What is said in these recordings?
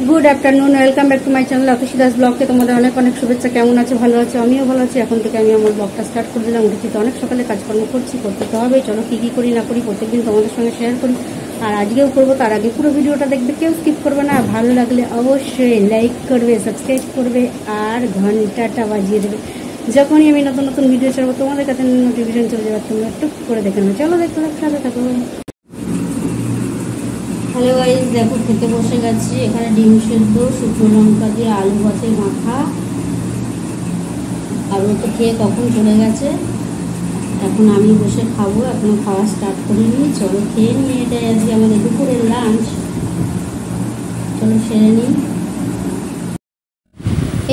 Good afternoon, welcome back to my channel Atasi Das ব্লগকে তোমাদের অনেক অনেক শুভেচ্ছা। কেমন আছো? ভালো আছো? আমিও ভালো আছি। এখন থেকে আমি আমার ব্লগটা স্টার্ট করে দিলাম। উঠেছি তো অনেক সকালে, কাজকর্ম করতে তো হবে। চলো কী কী করি না করি প্রত্যেকদিন তোমাদের সঙ্গে শেয়ার করি, আর আজকেও করবো। তার আগে পুরো ভিডিওটা দেখবে, কেউ স্কিপ করবে না। ভালো লাগলে অবশ্যই লাইক করবে, সাবস্ক্রাইব করবে আর ঘন্টাটা বাজিয়ে দেবে। যখনই আমি নতুন নতুন ভিডিও ছাড়বো তোমাদের কাছে নোটিফিকেশন চলে যাবে, তোমরা টুক করে দেখে নেবে। চলো দেখতে থাকো, সাথে থাকো। হ্যালো গাইস, দেখো খেতে বসে গেছি। এখানে ডিম সেদ্ধ, শুকনো লঙ্কা দিয়ে আলু ভাতে মাখা। আর ও তো খেয়ে কখন চলে গেছে, এখন আমি বসে খাবো। এখনো খাওয়া স্টার্ট করিনি। চলো খেয়ে নিয়ে, এটাই আজকে আমাদের দুপুরের লাঞ্চ। চলো সেরে নিই।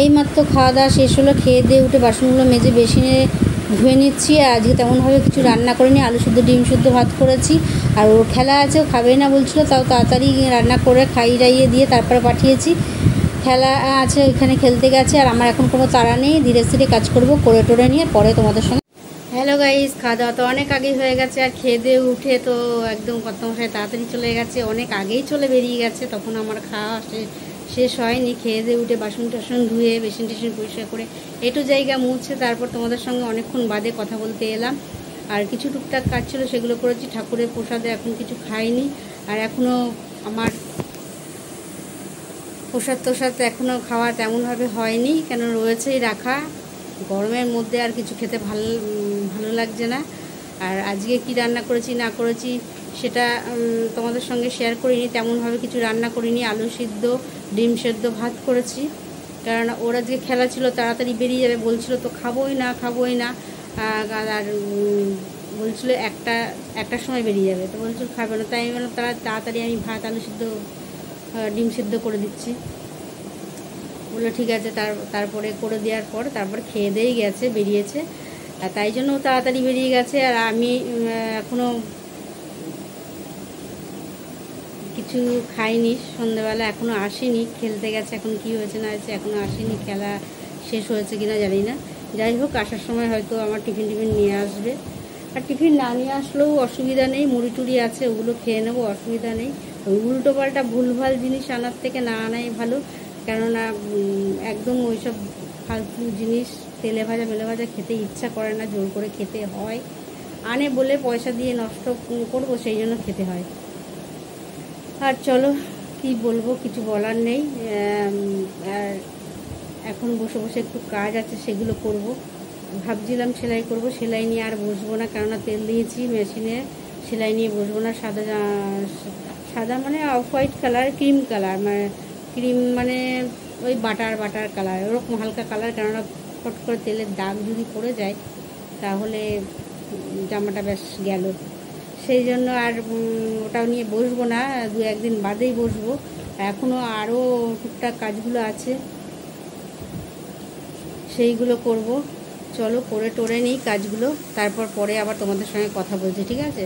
এইমাত্র খাওয়া দাওয়া শেষ হলো। খেয়ে দিয়ে উঠে বাসনগুলো মেজে বেসিনে ধুয়ে নিচ্ছি। আর আজকে তেমনভাবে কিছু রান্না করিনি। আলু শুদ্ধ, ডিম শুদ্ধ ভাত করেছি। আর ওর খেলা আছে, ও খাবেই না বলছিল, তাও তাড়াতাড়ি রান্না করে খাইয়ে দিয়ে তারপরে পাঠিয়েছি। খেলা আছে, ওইখানে খেলতে গেছে। আর আমার এখন কোনো তাড়া নেই, ধীরে ধীরে কাজ করব, করে টোরে নিয়ে পরে তোমাদের সঙ্গে। হ্যালো গাইস, খাওয়া দাওয়া তো অনেক আগেই হয়ে গেছে। আর খেয়ে দিয়ে উঠে তো একদম কর্তামশাই তাড়াতাড়ি চলে গেছে, অনেক আগেই চলে বেরিয়ে গেছে। তখন আমার খাওয়া শেষ হয়নি। খেয়ে দিয়ে উঠে বাসন টাসন ধুয়ে বেসিন টেসিন পরিষ্কার করে একটু জায়গা মুছে তারপর তোমাদের সঙ্গে অনেকক্ষণ বাদে কথা বলতে এলাম। আর কিছু টুকটাক কাজ ছিল, সেগুলো করেছি। ঠাকুরের প্রসাদে এখন কিছু খাইনি। আর এখনও আমার প্রসাদ এখনও খাওয়া তেমনভাবে হয়নি, কেন রয়েছেই রাখা। গরমের মধ্যে আর কিছু খেতে ভালো লাগছে না। আর আজকে কি রান্না করেছি না করেছি সেটা তোমাদের সঙ্গে শেয়ার করিনি। তেমনভাবে কিছু রান্না করিনি। আলু সিদ্ধ, ডিম সেদ্ধ, ভাত করেছি। কারণ ওর আজকে খেলা ছিল, তাড়াতাড়ি বেরিয়ে যাবে বলছিল, তো খাবোই না। আর বলছিল একটার সময় বেরিয়ে যাবে, তো বলছিল খাবে না। তাই আমি বললাম তাড়াতাড়ি আমি ভাত, আলু সিদ্ধ, ডিম সিদ্ধ করে দিচ্ছি। বললো ঠিক আছে। তারপরে করে দেওয়ার পর তারপর খেয়ে দিয়েই গেছে, বেরিয়েছে। আর তাই জন্য ও তাড়াতাড়ি বেরিয়ে গেছে। আর আমি এখনও কিছু খাইনি সন্ধ্যেবেলা, এখনও আসেনি। খেলতে গেছে, এখন কি হয়েছে না হয়েছে এখনও আসেনি। খেলা শেষ হয়েছে কিনা জানি না। যাই হোক, আসার সময় হয়তো আমার টিফিন নিয়ে আসবে। আর টিফিন না নিয়ে আসলেও অসুবিধা নেই, মুড়ি টুড়ি আছে, ওগুলো খেয়ে নেবো, অসুবিধা নেই। ওই উল্টো পাল্টা ভুলভাল জিনিস আনার থেকে না আনাই ভালো। কেননা একদম ওইসব ফালতু জিনিস তেলে ভাজা মেলে ভাজা খেতে ইচ্ছা করে না, জোর করে খেতে হয়। আনে বলে পয়সা দিয়ে নষ্ট করবো, সেই জন্য খেতে হয়। আর চলো কি বলবো, কিছু বলার নেই। আর এখন বসে বসে একটু কাজ আছে, সেগুলো করব। ভাবছিলাম সেলাই করব, সেলাই নিয়ে আর বসবো না, কেননা তেল দিয়েছি মেশিনে। সেলাই নিয়ে বসবো না। সাদা মানে অফ হোয়াইট কালার, ক্রিম মানে ওই বাটার কালার, ওরকম হালকা কালার। কেননা ফট করে তেলের দাগ যদি পড়ে যায় তাহলে জামাটা বেশ গেল। সেই জন্য আর ওটাও নিয়ে বসবো না, 2-1 দিন বাদেই বসবো। এখনও আরও টুকটাক কাজগুলো আছে, সেইগুলো করব। চলো করে টোরে নিই কাজগুলো, তারপর পরে আবার তোমাদের সঙ্গে কথা বলছি, ঠিক আছে?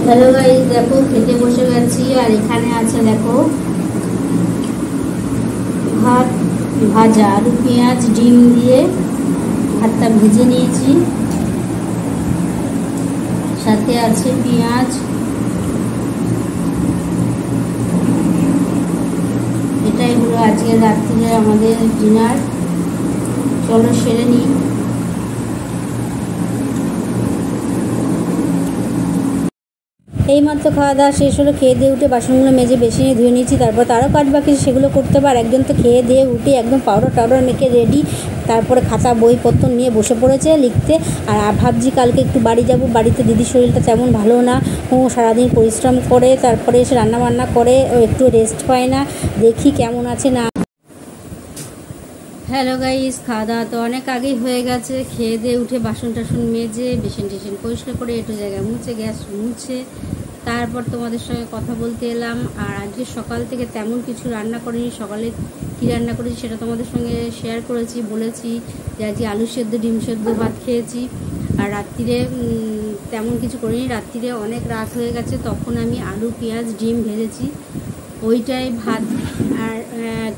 হ্যালো গাইস, দেখো খেতে বসে গেছি। আর এখানে আছে দেখো ভাত, ভাজা, আলু পেঁয়াজ ডিম দিয়ে ভাতটা ভেজে নিয়েছি। সাথে আছে পেঁয়াজ। এটাই হলো আজকে রাত্রিরে আমাদের ডিনার। চলো সেরে নিই। এইমাত্র খাওয়া দাওয়া শেষ হলো। খেয়ে দিয়ে উঠে বাসনগুলো মেজে বেসিনে ধুয়ে নিয়েছি। তারপর আরও কাজ বাকি, সেগুলো করতে হবে। আর একজন তো খেয়ে দিয়ে উঠে একদম পাউডার মেখে রেডি, তারপরে খাতা বইপত্র নিয়ে বসে পড়েছে লিখতে। আর ভাবছি কালকে একটু বাড়ি যাব। বাড়িতে দিদির শরীরটা তেমন ভালো না, ও সারাদিন পরিশ্রম করে তারপরে এসে রান্নাবান্না করে, ও একটু রেস্ট পায় না। দেখি কেমন আছে না। হ্যালো গাইস, খাওয়া দাওয়া তো অনেক আগেই হয়ে গেছে। খেয়ে দিয়ে উঠে বাসন টাসন মেজে বেসিন টেসিন পরিষ্কার করে একটু জায়গায় মুছে, গ্যাস মুছে তারপর তোমাদের সঙ্গে কথা বলতে এলাম। আর আজকে সকাল থেকে তেমন কিছু রান্না করিনি। সকালে কী রান্না করেছি সেটা তোমাদের সঙ্গে শেয়ার করেছি, বলেছি যে আজকে আলু সেদ্ধ, ডিম সেদ্ধ, ভাত খেয়েছি। আর রাত্রিরে তেমন কিছু করিনি। রাত্রিরে অনেক রাত হয়ে গেছে, তখন আমি আলু পেঁয়াজ ডিম ভেজেছি, ওইটাই ভাত। আর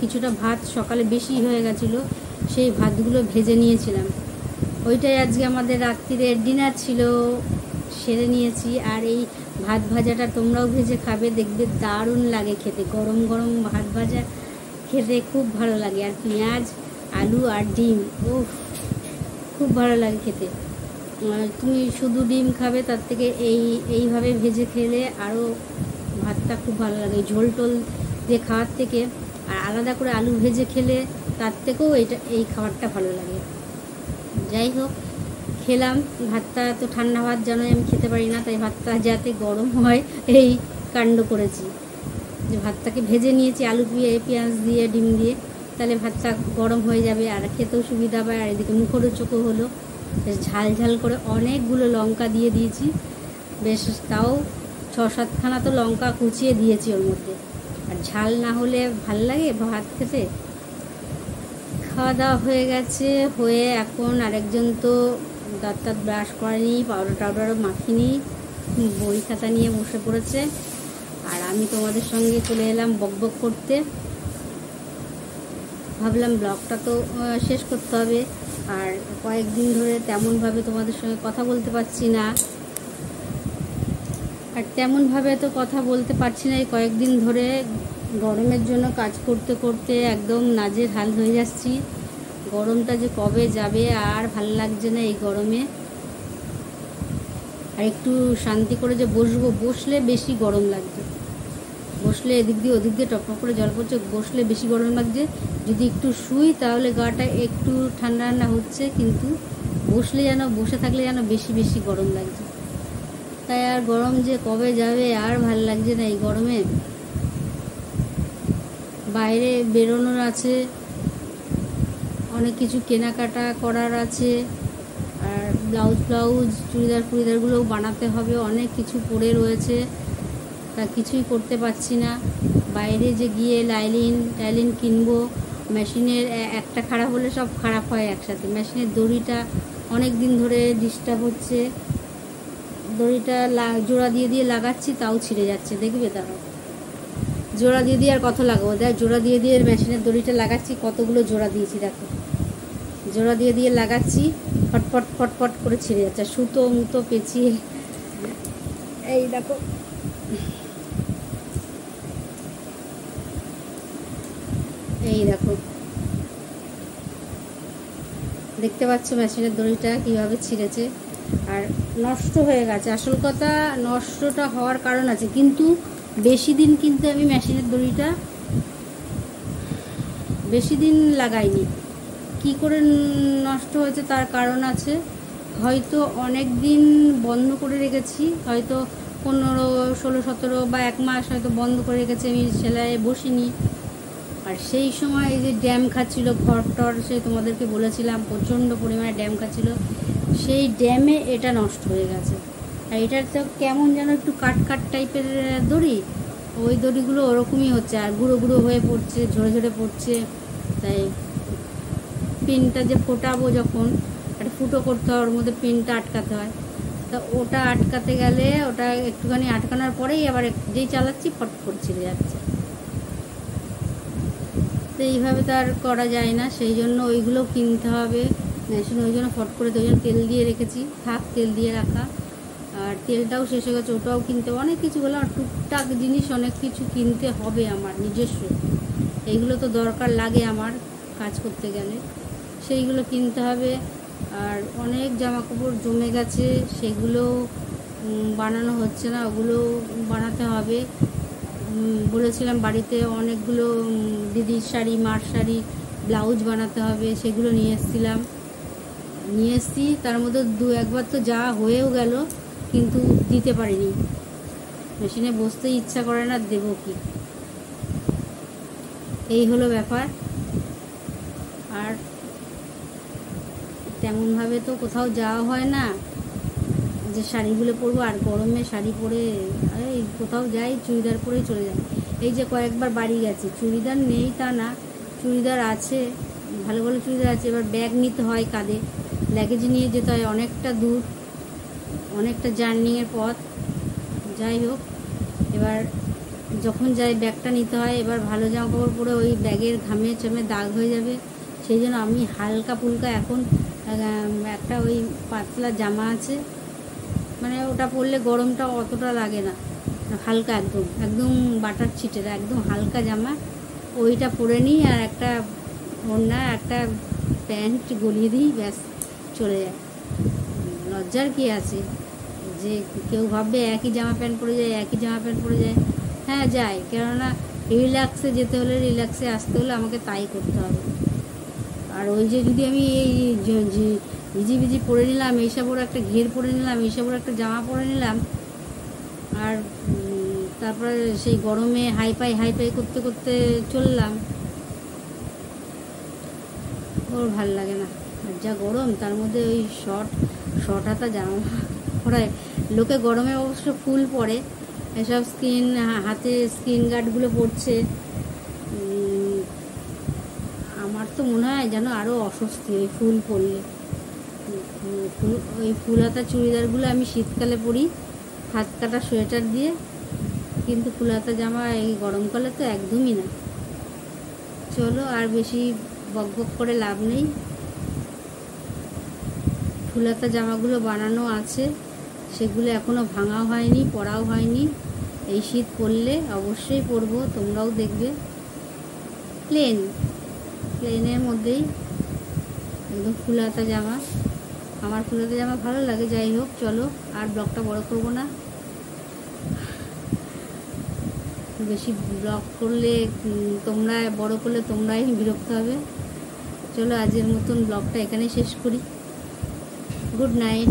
কিছুটা ভাত সকালে বেশি হয়ে গেছিলো, সেই ভাতগুলো ভেজে নিয়েছিলাম। ওইটাই আজকে আমাদের রাত্রিরের ডিনার ছিল, সেরে নিয়েছি। আর এই ভাত ভাজাটা তোমরাও ভেজে খাবে, দেখবে দারুণ লাগে খেতে। গরম গরম ভাত ভাজা খেতে খুব ভালো লাগে, আর পেঁয়াজ আলু আর ডিম, ও খুব ভালো লাগে খেতে। তুমি শুধু ডিম খাবে, তার থেকে এইভাবে ভেজে খেলে আরও ভাতটা খুব ভালো লাগে। ঝোল টোল দিয়ে খাওয়ার থেকে আর আলাদা করে আলু ভেজে খেলে তার থেকেও এই খাবারটা ভালো লাগে। যাই হোক, খেলাম ভাতটা। তো ঠান্ডা ভাত জানোই আমি খেতে পারি না, তাই ভাতটা যাতে গরম হয় এই কাণ্ড করেছি, যে ভাতটাকে ভেজে নিয়েছি আলু পেঁয়াজ দিয়ে ডিম দিয়ে, তাহলে ভাতটা গরম হয়ে যাবে আর খেতেও সুবিধা পায়, আর এদিকে মুখরোচকও হলো। বেশ ঝাল ঝাল করে অনেকগুলো লঙ্কা দিয়ে দিয়েছি, বেশ তাও 6-7খানা তো লঙ্কা কুচিয়ে দিয়েছি ওর মধ্যে। আর ঝাল না হলে ভাল লাগে ভাত খেতে। খাওয়া দাওয়া হয়ে গেছে, হয়ে এখন আরেকজন তো দাঁত ব্রাশ করেনি, পাউডার টাউডারও মাখিনি, বই খাতা নিয়ে বসে পড়েছে। আর আমি তোমাদের সঙ্গে চলে এলাম বকবক করতে। ভাবলাম ব্লগটা তো শেষ করতে হবে, আর কয়েকদিন ধরে তেমনভাবে তোমাদের সঙ্গে কথা বলতে পারছি না, আর তেমনভাবে তো কথা বলতে পারছি না এই কয়েকদিন ধরে। গরমের জন্য কাজ করতে করতে একদম নাজের হাল হয়ে যাচ্ছি। গরমটা যে কবে যাবে আর ভাল লাগছে না এই গরমে। আর একটু শান্তি করে যে বসবো, বসলে বেশি গরম লাগছে, বসলে এদিক দিয়ে ওদিক দিয়ে টপটপ করে জল পড়ছে, বসলে বেশি গরম লাগছে। যদি একটু শুই তাহলে গাটা একটু ঠান্ডা ঠান্ডা হচ্ছে, কিন্তু বসলে যেন, বসে থাকলে যেন বেশি বেশি গরম লাগছে। তাই আর গরম যে কবে যাবে আর ভাল লাগছে না এই গরমে। বাইরে বেরোনোর আছে, অনেক কিছু কেনাকাটা করার আছে, আর ব্লাউজ চুড়িদারগুলোও বানাতে হবে, অনেক কিছু পড়ে রয়েছে, তা কিছুই করতে পারছি না। বাইরে যে গিয়ে লাইলিন কিনবো, মেশিনের একটা খারাপ হলে সব খারাপ হয় একসাথে। মেশিনের দড়িটা অনেক দিন ধরে ডিস্টার্ব হচ্ছে, দড়িটা জোড়া দিয়ে লাগাচ্ছি তাও ছিঁড়ে যাচ্ছে, দেখবে তারা। জোড়া দিয়ে আর কত লাগাবো, দেখ জোড়া দিয়ে মেশিনের দড়িটা লাগাচ্ছি, কতগুলো জোড়া দিয়েছি দেখো, জোড়া দিয়ে লাগাচ্ছি, ফটফট করে ছিঁড়ে যাচ্ছে। সুতো মুতো পেঁচিয়ে এই দেখো, এই দেখো দেখতে পাচ্ছ মেশিনের দড়িটা কীভাবে ছিঁড়েছে আর নষ্ট হয়ে গেছে। আসল কথা, নষ্টটা হওয়ার কারণ আছে, কিন্তু বেশি দিন কিন্তু আমি মেশিনের দড়িটা বেশি দিন লাগাইনি। কি করে নষ্ট হয়েছে তার কারণ আছে, হয়তো অনেক দিন বন্ধ করে রেখেছি, হয়তো 15, 16, 17 বা 1 মাস হয়তো বন্ধ করে রেখেছি, আমি সেলাইয়ে বসিনি। আর সেই সময় এই যে ড্যাম খাচ্ছিলো ঘরটর, সে তোমাদেরকে বলেছিলাম প্রচণ্ড পরিমাণে ড্যাম খাচ্ছিলো, সেই ড্যামে এটা নষ্ট হয়ে গেছে। আর এটার তো কেমন যেন একটু কাট টাইপের দড়ি, ওই দড়িগুলো ওরকমই হচ্ছে, আর গুঁড়ো হয়ে পড়ছে, ঝরে পড়ছে। তাই পিনটা যে ফোটাবো, যখন একটা ফুটো করতে হয়, ওর মধ্যে পিনটা আটকাতে হয়, তা ওটা আটকাতে গেলে ওটা একটুখানি আটকানোর পরেই আবার যেই চালাচ্ছি ফটফট ছিঁড়ে যাচ্ছে। তো এইভাবে তো আর করা যায় না, সেই জন্য ওইগুলো কিনতে হবে মেশিন, ওই জন্য ফট করে, তো ওই জন্য তেল দিয়ে রেখেছি, থাক তেল দিয়ে রাখা। আর তেলটাও শেষ হয়ে গেছে, ওটাও কিনতে, অনেক কিছু হলো, আর টুকটাক জিনিস অনেক কিছু কিনতে হবে আমার নিজস্ব, এইগুলো তো দরকার লাগে আমার কাজ করতে গেলে, সেইগুলো কিনতে হবে। আর অনেক জামা কাপড় জমে গেছে, সেগুলো বানানো হচ্ছে না, ওগুলো বানাতে হবে। বলেছিলাম বাড়িতে অনেকগুলো দিদির শাড়ি, মার শাড়ি, ব্লাউজ বানাতে হবে, সেগুলো নিয়ে এসেছি। তার মধ্যে 2-1 বার তো যাওয়া হয়েও গেল, কিন্তু দিতে পারিনি, মেশিনে বসতে ইচ্ছা করে না, দেবো কি, এই হলো ব্যাপার। আর তেমনভাবে তো কোথাও যাওয়া হয় না যে শাড়িগুলো পরবো, আর গরমে শাড়ি পরে এই কোথাও যাই চুড়িদার পরেই চলে যাই। এই যে কয়েকবার বাড়ি গেছে, চুড়িদার নেই তা না, চুড়িদার আছে, ভালো চুড়িদার আছে, এবার ব্যাগ নিতে হয় কাঁধে, লাগেজ নিয়ে যেতে হয় অনেকটা দূর, অনেকটা জার্নিংয়ের পথ। যাই হোক, এবার যখন যাই ব্যাগটা নিতে হয়, এবার ভালো জামা কাপড় পরে ওই ব্যাগের ঘামে চমে দাগ হয়ে যাবে, সেই জন্য আমি হালকা ফুলকা এখন একটা ওই পাতলা জামা আছে, মানে ওটা পরলে গরমটা অতটা লাগে না, হালকা একদম একদম বাটার ছিটের একদম হালকা জামা, ওইটা পরে নিই আর একটা ওড়না একটা প্যান্ট গলিয়ে দিই, ব্যাস চলে যায়। লজ্জার কি আছে যে কেউ ভাববে একই জামা প্যান্ট পরে যায়, একই জামা প্যান্ট পরে যায়। হ্যাঁ যায়, কেননা রিল্যাক্সে যেতে হলে রিল্যাক্সে আসতে হলে আমাকে তাই করতে হবে। আর ওই যে যদি আমি এই ভিজি ভিজি পরে নিলাম, এইসব ওর একটা ঘের পরে নিলাম, এইসব ওর একটা জামা পরে নিলাম, আর তারপরে সেই গরমে হাইপাই করতে করতে চললাম, ওর ভাল লাগে না। আর যা গরম, তার মধ্যে ওই শর্ট হাতা জামা পরায় লোকে, গরমে অবশ্য ফুল পরে, এসব হাতে স্কিন গার্ডগুলো পরছে। আমার তো মনে হয় যেন আরও অস্বস্তি ওই ফুল পরলে। ওই ফুল হাতা চুড়িদারগুলো আমি শীতকালে পরি হাত কাটা সোয়েটার দিয়ে, কিন্তু ফুল হাতা জামা এই গরমকালে তো একদমই না। চলো আর বেশি বকবক করে লাভ নেই। ফুল হাতা জামাগুলো বানানো আছে, সেগুলো এখনও ভাঙাও হয়নি, পরাও হয়নি। এই শীত পড়লে অবশ্যই পরবো, তোমরাও দেখবে। প্লেনের মধ্যেই একদম ফুল হাতা জামা, আমার ফুল হাতা জামা ভালো লাগে। যাই হোক, চলো আর ব্লগটা বড় করবো না, বেশি ব্লগ করলে তোমরা বড় করলে তোমরাই বিরক্ত হবে। চলো আজকের মতন ব্লগটা এখানেই শেষ করি। Good night.